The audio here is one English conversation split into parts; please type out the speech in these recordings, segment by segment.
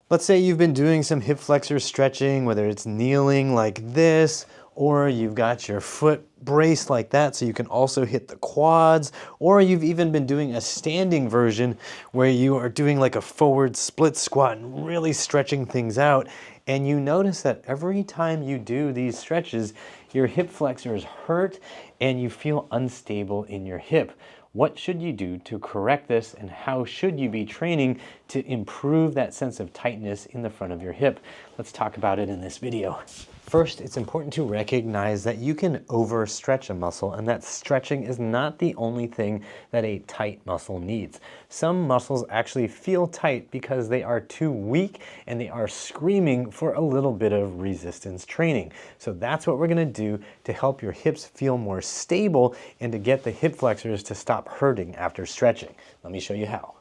Let's say you've been doing some hip flexor stretching, whether it's kneeling like this, or you've got your foot braced like that so you can also hit the quads, or you've even been doing a standing version where you are doing like a forward split squat and really stretching things out. And you notice that every time you do these stretches, your hip flexors hurt and you feel unstable in your hip. What should you do to correct this, and how should you be training to improve that sense of tightness in the front of your hip? Let's talk about it in this video. First, it's important to recognize that you can overstretch a muscle, and that stretching is not the only thing that a tight muscle needs. Some muscles actually feel tight because they are too weak and they are screaming for a little bit of resistance training. So that's what we're going to do to help your hips feel more stable and to get the hip flexors to stop hurting after stretching. Let me show you how.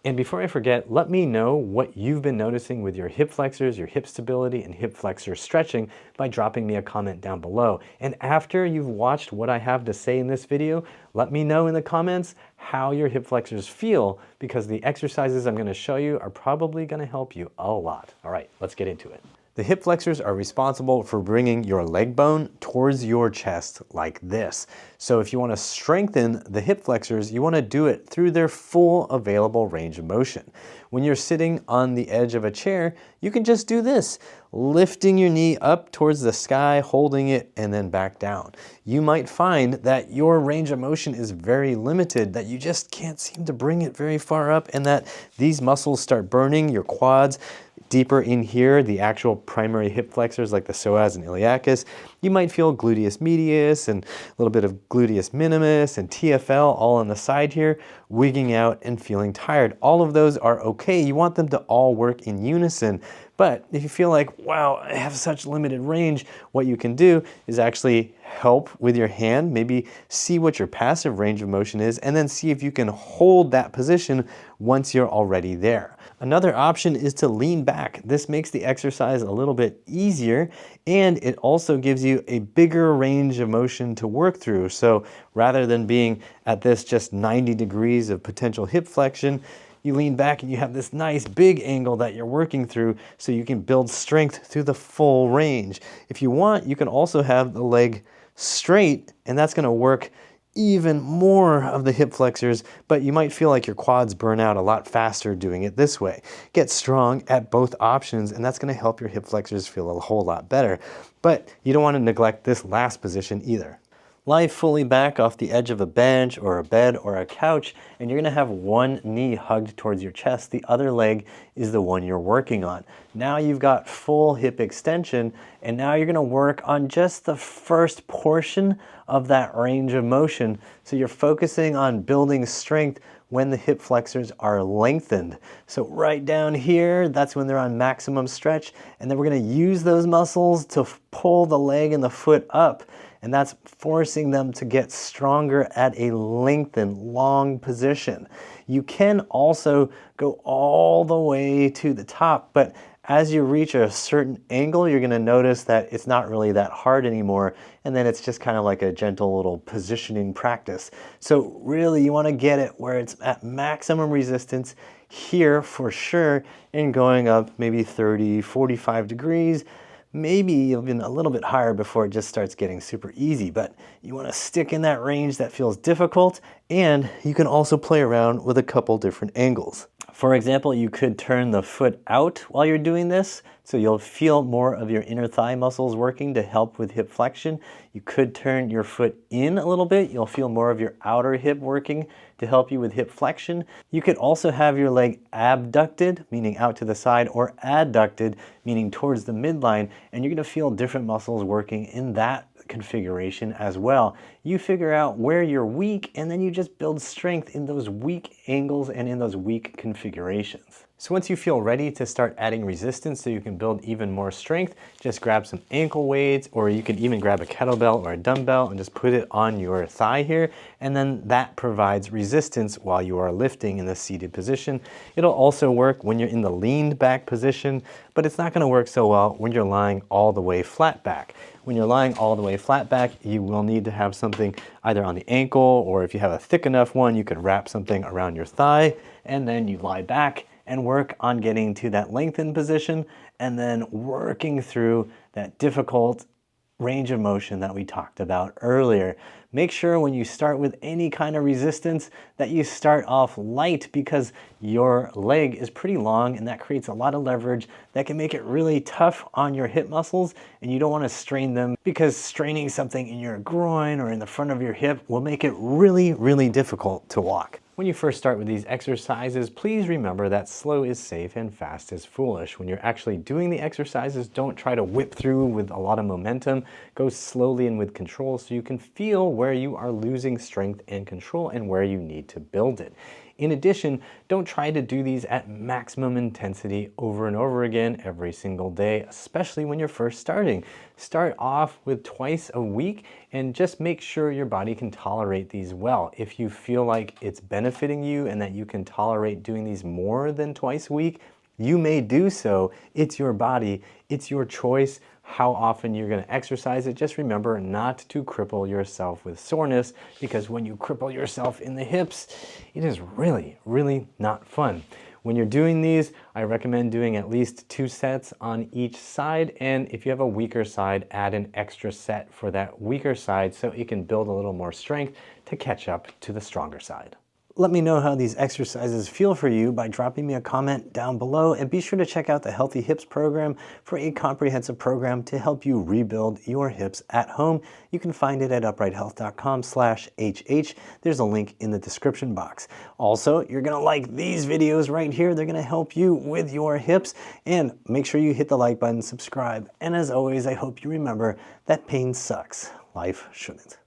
And before I forget, let me know what you've been noticing with your hip flexors, your hip stability, and hip flexor stretching by dropping me a comment down below. And after you've watched what I have to say in this video, let me know in the comments how your hip flexors feel, because the exercises I'm going to show you are probably going to help you a lot. All right, let's get into it. The hip flexors are responsible for bringing your leg bone towards your chest like this. So if you want to strengthen the hip flexors, you want to do it through their full available range of motion. When you're sitting on the edge of a chair, you can just do this, lifting your knee up towards the sky, holding it, and then back down. You might find that your range of motion is very limited, that you just can't seem to bring it very far up, and that these muscles start burning, your quads, deeper in here, the actual primary hip flexors like the psoas and iliacus. You might feel gluteus medius and a little bit of gluteus minimus and TFL all on the side here, wigging out and feeling tired. All of those are okay. You want them to all work in unison. But if you feel like, wow, I have such limited range, what you can do is actually help with your hand, maybe see what your passive range of motion is, and then see if you can hold that position once you're already there. Another option is to lean back. This makes the exercise a little bit easier, and it also gives you a bigger range of motion to work through. So rather than being at this just 90 degrees of potential hip flexion, you lean back and you have this nice big angle that you're working through, so you can build strength through the full range. If you want, you can also have the leg straight, and that's going to work even more of the hip flexors, but you might feel like your quads burn out a lot faster doing it this way. Get strong at both options, and that's going to help your hip flexors feel a whole lot better. But you don't want to neglect this last position either. Lie fully back off the edge of a bench or a bed or a couch, and you're going to have one knee hugged towards your chest. The other leg is the one you're working on. Now you've got full hip extension, and now you're going to work on just the first portion of that range of motion. So you're focusing on building strength when the hip flexors are lengthened. So right down here, that's when they're on maximum stretch, and then we're going to use those muscles to pull the leg and the foot up. And that's forcing them to get stronger at a lengthened, long position. You can also go all the way to the top, but as you reach a certain angle, you're going to notice that it's not really that hard anymore, and then it's just kind of like a gentle little positioning practice. So really, you want to get it where it's at maximum resistance here for sure, and going up maybe 30, 45 degrees, maybe even a little bit higher before it just starts getting super easy. But you want to stick in that range that feels difficult, and you can also play around with a couple different angles. For example, you could turn the foot out while you're doing this, so you'll feel more of your inner thigh muscles working to help with hip flexion. You could turn your foot in a little bit. You'll feel more of your outer hip working to help you with hip flexion. You could also have your leg abducted, meaning out to the side, or adducted, meaning towards the midline, and you're going to feel different muscles working in that configuration as well. You figure out where you're weak, and then you just build strength in those weak angles and in those weak configurations. So once you feel ready to start adding resistance so you can build even more strength, just grab some ankle weights, or you can even grab a kettlebell or a dumbbell and just put it on your thigh here, and then that provides resistance while you are lifting in the seated position. It'll also work when you're in the leaned back position, but it's not going to work so well when you're lying all the way flat back. When you're lying all the way flat back, you will need to have something either on the ankle, or if you have a thick enough one, you could wrap something around your thigh, and then you lie back and work on getting to that lengthened position and then working through that difficult range of motion that we talked about earlier. Make sure when you start with any kind of resistance that you start off light, because your leg is pretty long and that creates a lot of leverage that can make it really tough on your hip muscles, and you don't want to strain them, because straining something in your groin or in the front of your hip will make it really, really difficult to walk. When you first start with these exercises, please remember that slow is safe and fast is foolish. When you're actually doing the exercises, don't try to whip through with a lot of momentum. Go slowly and with control so you can feel where you are losing strength and control and where you need to build it. In addition, don't try to do these at maximum intensity over and over again every single day, especially when you're first starting. Start off with twice a week and just make sure your body can tolerate these well. If you feel like it's benefiting you and that you can tolerate doing these more than twice a week, you may do so. It's your body, it's your choice how often you're going to exercise it. Just remember not to cripple yourself with soreness, because when you cripple yourself in the hips, it is really, really not fun. When you're doing these, I recommend doing at least 2 sets on each side, and if you have a weaker side, add an extra set for that weaker side so it can build a little more strength to catch up to the stronger side. Let me know how these exercises feel for you by dropping me a comment down below, and be sure to check out the Healthy Hips program for a comprehensive program to help you rebuild your hips at home. You can find it at uprighthealth.com/HH. There's a link in the description box. Also, you're gonna like these videos right here. They're gonna help you with your hips, and make sure you hit the like button, subscribe, and as always, I hope you remember that pain sucks. Life shouldn't.